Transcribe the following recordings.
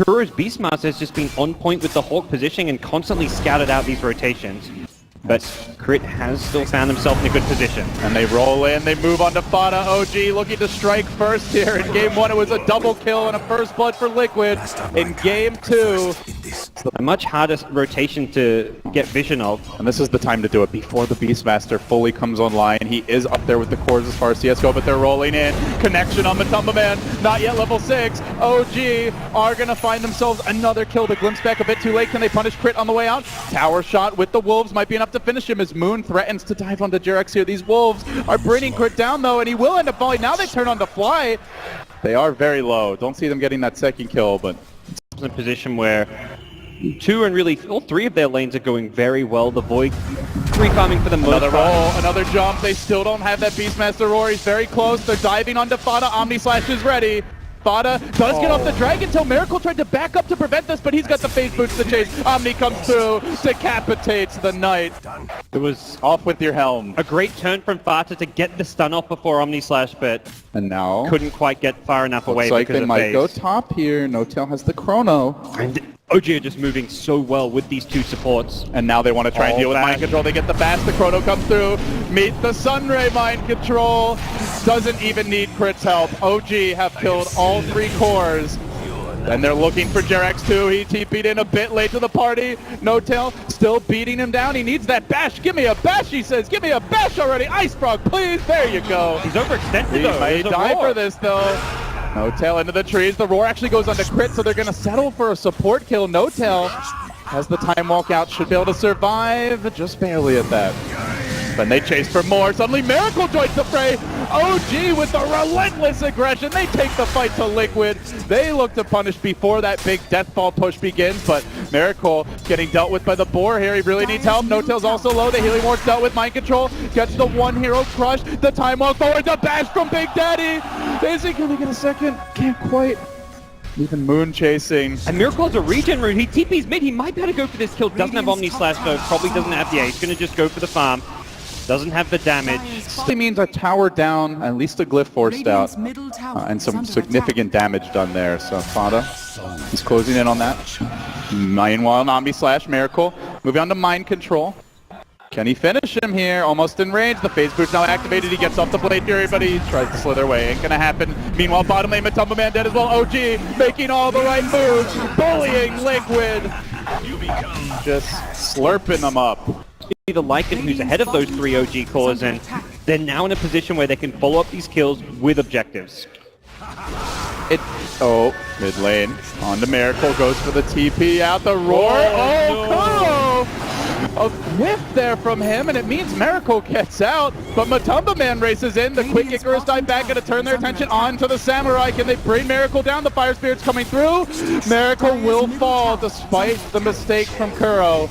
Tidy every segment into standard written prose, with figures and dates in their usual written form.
Kuro's Beastmaster has just been on point with the Hawk positioning and constantly scouted out these rotations. But Crit has still found himself in a good position. And they roll in, they move on to Fada. OG looking to strike first here. In game 1, it was a double kill and a first blood for Liquid. In game 2, a much harder rotation to get vision of. And this is the time to do it before the Beastmaster fully comes online. He is up there with the cores as far as CS go, but they're rolling in. Connection on Matumba Man, not yet level 6. OG are going to find themselves another kill. The glimpse back a bit too late. Can they punish Crit on the way out? Tower shot with the Wolves might be enough to finish him as Moon threatens to dive onto Jirex here. These Wolves are bringing Crit down though, and he will end up falling. Now they turn on to Fly. They are very low. Don't see them getting that second kill, but in a position where two and really all three of their lanes are going very well. The Void free farming for the most another roll, another jump. They still don't have that Beastmaster roar. He's very close. They're diving onto Fada. Omni Slash is ready. Fada does get off the Dragon Tail. Miracle tried to back up to prevent this, but he's got the phase boots to chase. Omni comes through, decapitates the Knight. It was off with your helm. A great turn from Fada to get the stun off before Omni Slash, but and now couldn't quite get far enough away like because they of might phase. go top here. No Tail has the chrono. And OG are just moving so well with these two supports. And now they want to try and deal with mind control. They get the fast, the chrono comes through. Meet the Sunray mind control. Doesn't even need Crit's help. OG have killed all 3 cores. And they're looking for Jirex too. He TP'd in a bit late to the party. No Tail still beating him down. He needs that bash. Give me a bash, he says. Give me a bash already. Ice Frog, please. There you go. He's overextended He though. may die for this though. No Tail into the trees. The roar actually goes onto Crit, so they're going to settle for a support kill. No Tail has the time walk out. Should be able to survive. Just barely at that. Then they chase for more. Suddenly Miracle joins the fray. OG with the relentless aggression. They take the fight to Liquid. They look to punish before that big deathfall push begins, but Miracle getting dealt with by the boar here. He really needs help. No Tail's also low. The Healing Ward's dealt with mind control. Gets the one hero crush. The time walk forward. The bash from Big Daddy. Is he going to get a second? Can't quite. Even Moon chasing. And Miracle has a regen rune. He TP's mid. He might be able to go for this kill. Doesn't have Omni Slash though. Probably doesn't have the He's going to just go for the farm. Doesn't have the damage. He means a tower down, at least a glyph forced out, and some significant damage done there. So Fada, he's closing in on that. Meanwhile, Omni Slash, Miracle, moving on to mind control. Can he finish him here? Almost in range. The phase boot's now activated. He gets off the Blade Fury, but he tries to slither away. Ain't gonna happen. Meanwhile, bottom lane, Matumba Man dead as well. OG making all the right moves, bullying Liquid. Just slurping them up. The Lycan who's ahead of those 3 OG cores, and they're now in a position where they can follow up these kills with objectives. Mid lane on to Miracle, goes for the TP out the roar. Kuro! A whiff there from him, and it means Miracle gets out, but Matumba Man races in. The quick Icarus dive back, gonna turn their attention on to the Samurai. Can they bring Miracle down? The Fire Spirit's coming through. Miracle will fall despite the mistake from Kuro.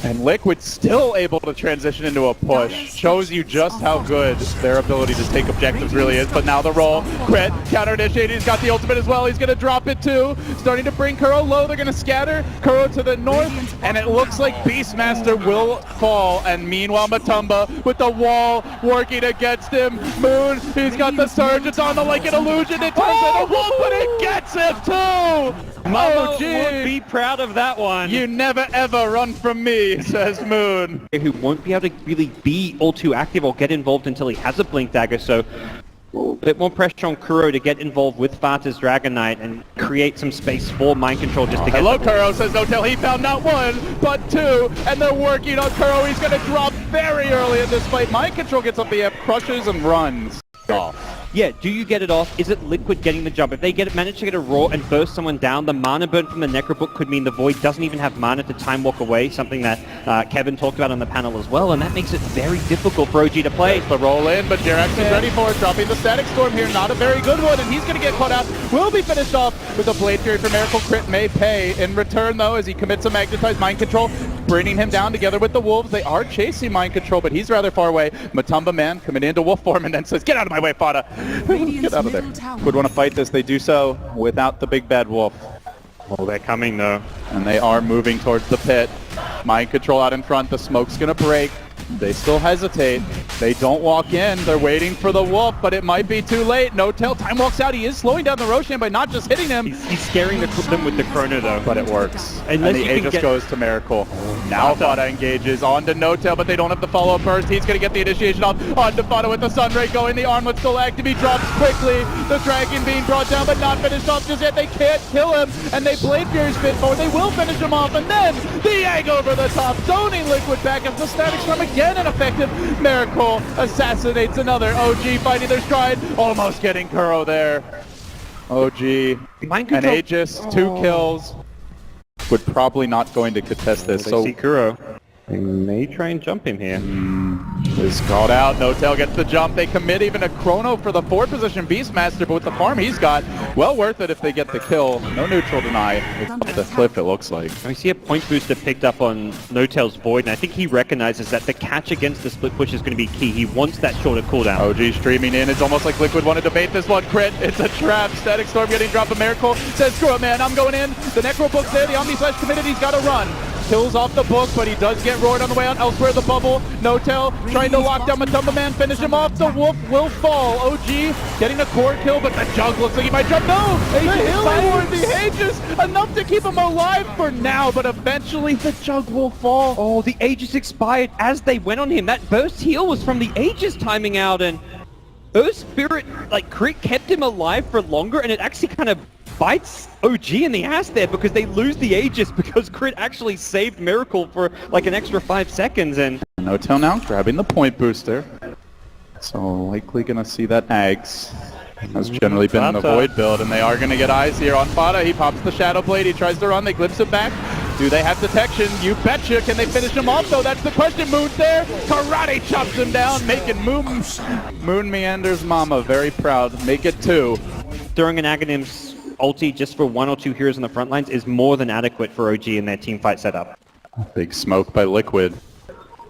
And Liquid still able to transition into a push. Shows you just how good their ability to take objectives really is. But now the roll. Crit, counter-initiated. He's got the ultimate as well. He's going to drop it too. Starting to bring Kuro low. They're going to scatter Kuro to the north. And it looks like Beastmaster will fall. And meanwhile, Matumba with the wall working against him. Moon, he's got the surge. It's on the like an illusion. It turns into a wolf, but it gets him too! Mama would be proud of that one. You never ever run from me, says Moon. Who won't be able to really be all too active or get involved until he has a Blink Dagger, so a bit more pressure on Kuro to get involved with Fata's Dragon Knight and create some space for mind control just to get... Hello, Kuro, says No Tail. He found not one, but 2, and they're working on Kuro. He's going to drop very early in this fight. Mind control gets up the air, crushes and runs off. Yeah, do you get it off? Is it Liquid getting the jump? If they manage to get a roar and burst someone down, the mana burn from the Necrobook could mean the Void doesn't even have mana to time walk away, something that Kevin talked about on the panel as well, and that makes it very difficult for OG to play. The roll in, but Jirex is ready for it, dropping the Static Storm here. Not a very good one, and he's going to get caught out. Will be finished off with a Blade Fury for Miracle. Crit may pay in return, though, as he commits a Magnetized Mind Control, bringing him down together with the Wolves. They are chasing Mind Control, but he's rather far away. Matumba Man coming into Wolf form and then says, "Get out of my way, Fada." Get out of there. Would want to fight this. They do so without the big bad wolf. Oh, they're coming though. And they are moving towards the pit. Mind control out in front. The smoke's going to break. They still hesitate. They don't walk in. They're waiting for the wolf, but it might be too late. No tell. Time walks out. He is slowing down the Roshan by not just hitting him. He's scaring them with the chrono, though. But it works. Unless and the you can Aegis get... goes to Miracle. Now Fada engages onto No Tail, but they don't have the follow-up burst. He's going to get the initiation off onto Fada with the Sunray going. The armlet's still active. He drops quickly. The Dragon being brought down, but not finished off just yet. They can't kill him, and they Blade Fury spit forward. They will finish him off, and then the egg over the top, zoning Liquid back as the Static Storm again ineffective. Miracle assassinates another. OG fighting their stride, almost getting Kuro there. OG and Aegis, 2 kills. Would probably not going to contest this. So see Kuro. They may try and jump him here. Is called out. No Tail gets the jump. They commit even a chrono for the 4th position Beastmaster, but with the farm he's got, well worth it if they get the kill. No neutral deny. It's the cliff, it looks like. We see a point booster picked up on No Tail's Void, and I think he recognizes that the catch against the split push is going to be key. He wants that shorter cooldown. OG streaming in. It's almost like Liquid wanted to bait this one. Crit. It's a trap. Static Storm getting dropped. A Miracle says, screw it, man. I'm going in. The Necro Book's there. The Omni Slash committed. He's got to run. Kills off the book, but he does get roared on the way out. Elsewhere, the bubble. No Tail trying to lock down Matumba Man. Finish him off. The wolf will fall. OG getting a core kill, but the jug looks like he might jump. No! The Aegis! Enough to keep him alive for now, but eventually the jug will fall. Oh, the Aegis expired as they went on him. That burst heal was from the Aegis timing out, and Earth Spirit, like, crit kept him alive for longer, and it actually kind of bites OG in the ass there because they lose the Aegis because Crit actually saved Miracle for like an extra 5 seconds. And No Tail now grabbing the point booster. So likely gonna see that Ags. Has generally been in the Void build, and they are gonna get eyes here on Fada. He pops the Shadow Blade, he tries to run, they glimpse him back. Do they have detection? You betcha. Can they finish him off though? That's the question. Moon's there. Karate chops him down, making Moon Meander's mama very proud. Make it 2. Throwing an Aghanim's ulti just for 1 or 2 heroes on the front lines is more than adequate for OG in their team fight setup. Big smoke by Liquid.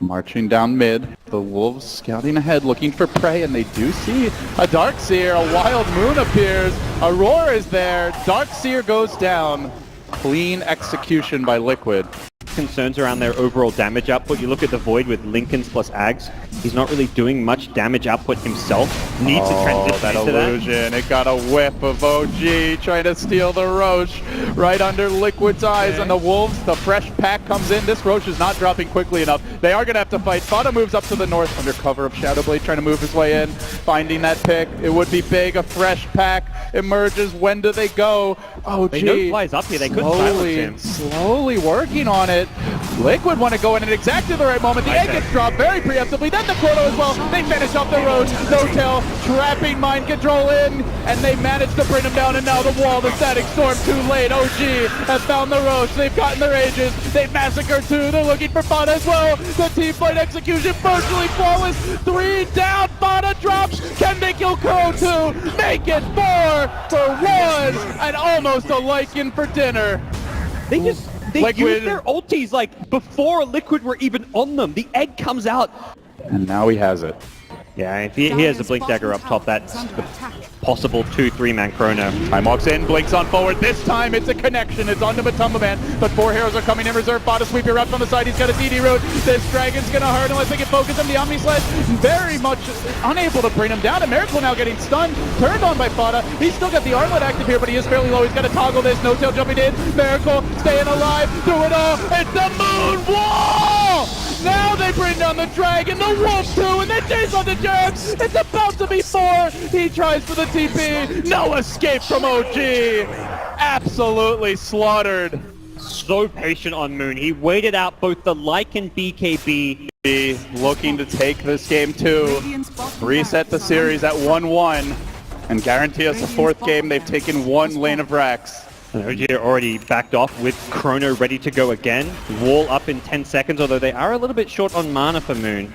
Marching down mid. The Wolves scouting ahead, looking for prey, and they do see a Darkseer. A Wild Moon appears. Aurora is there. Darkseer goes down. Clean execution by Liquid. Concerns around their overall damage output. You look at the Void with Lincolns plus Ags. He's not really doing much damage output himself. Needs to transition that into illusion. It got a whiff of OG trying to steal the Roche right under Liquid's eyes. And the Wolves, the fresh pack comes in. This Roche is not dropping quickly enough. They are going to have to fight. Fada moves up to the north under cover of Shadowblade, trying to move his way in. Finding that pick. It would be big. A fresh pack emerges. When do they go? OG. They know flies up here. They couldn't silence him. Slowly working on it. Liquid want to go in at exactly the right moment. The egg gets dropped very preemptively. Then the chrono as well. They finish off the road. No Tail trapping mind control in, and they manage to bring him down. And now the wall, the Static Storm, too late. OG have found the roach. They've gotten their Aegis. They've massacred 2. They're looking for Fada as well. The team fight execution virtually flawless. 3 down. Fada drops. Can they kill Kuro 2? Make it 4 for 1, and almost a Lycan for dinner. They use their ultis like before Liquid were even on them. The egg comes out. And now he has it. Yeah, if he has a Blink Dagger up top, that's the possible 2-3-man chrono. Time walks in, blinks on forward. This time it's a connection. It's onto Matumba Man, but 4 heroes are coming in reserve. Fada sweeper wrapped on the side. He's got a DD road. This Dragon's gonna hurt unless they can focus him. The Omni Slash very much unable to bring him down. And Miracle now getting stunned. Turned on by Fada. He's still got the armlet active here, but he is fairly low. He's got to toggle this. No Tail jumping in. Miracle staying alive through it all. It's the Moon Wall! Now they bring down the Dragon, the Wolf too, and they chase on the Jabs. It's about to be 4. He tries for the TP. No escape from OG. Absolutely slaughtered. So patient on Moon. He waited out both the Lycan BKB. Looking to take this game too. Reset the series at 1-1 and guarantee us a 4th game. They've taken 1 lane of Rax. OG already backed off with Chrono ready to go again. Wall up in 10 seconds, although they are a little bit short on mana for Moon.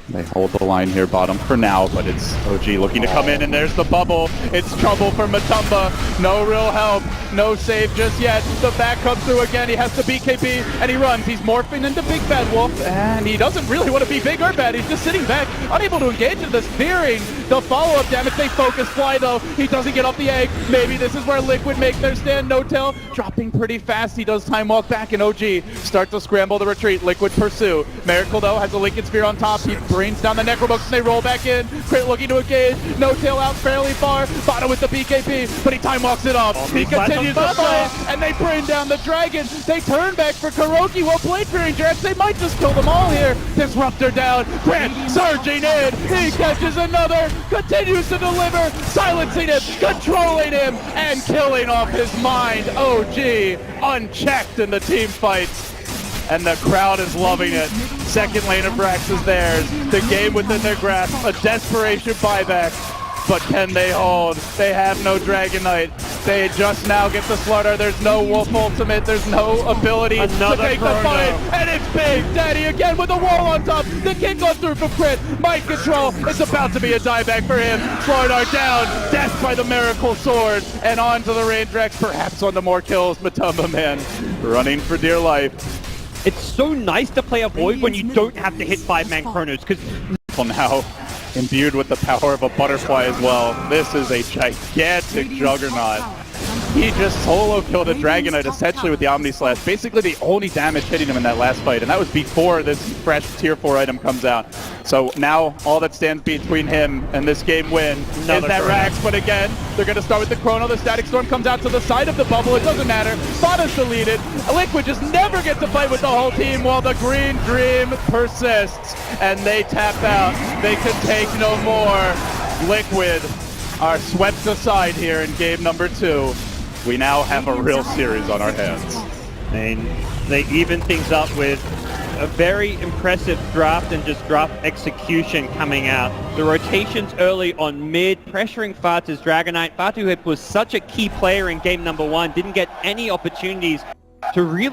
They hold the line here bottom for now, but it's OG looking to come in, and there's the bubble. It's trouble for Matumba. No real help. No save just yet. The back comes through again. He has to BKB, and he runs. He's morphing into Big Bad Wolf, and he doesn't really want to be big or bad. He's just sitting back, unable to engage in this, fearing the follow-up damage. They focus fly, though. He doesn't get off the egg. Maybe this is where Liquid make their stand. No tail, dropping pretty fast. He does time walk back, and OG starts to scramble the retreat. Liquid pursue. Miracle, though, has a Lincoln Sphere on top. He brains down the Necrobooks, and they roll back in. Crit looking to engage. No tail out fairly far. Bottom with the BKB, but he time walks it off. He continues to fight, and they bring down the dragon. They turn back for Kuroki while Blade Fearing Drax. They might just kill them all here. Disruptor down. Grant surging in. He catches another. Continues to deliver. Silencing him. Controlling him. And killing off his mind. OG unchecked in the team fights. And the crowd is loving it. Second lane of Brax is theirs. The game within their grasp. A desperation buyback. But can they hold? They have no Dragon Knight. They just now get the Slaughter. There's no Wolf Ultimate. There's no ability to take the fight. And it's Big Daddy again with a wall on top. The kick goes through for Crit. Mind control. It's about to be a dieback for him. Slaughter down. Death by the Miracle Sword. And on to the Rain Drax. Perhaps on to more kills. Matumba Man running for dear life. It's so nice to play a Void when you don't have to hit 5-man chronos, because now imbued with the power of a butterfly as well. This is a gigantic juggernaut. He just solo killed a Dragon Knight essentially with the Omni Slash. Basically the only damage hitting him in that last fight, and that was before this fresh tier 4 item comes out. So now all that stands between him and this game win is that Rax, but again, they're going to start with the Chrono. The Static Storm comes out to the side of the bubble. It doesn't matter. Spot is deleted. Liquid just never gets to fight with the whole team while the Green Dream persists, and they tap out. They can take no more. Liquid are swept aside here in game number 2. We now have a real series on our hands. And they even things up with a very impressive draft and just draft execution coming out. The rotations early on mid, pressuring Fatu's Dragon Knight. Fatu was such a key player in game number 1, didn't get any opportunities to really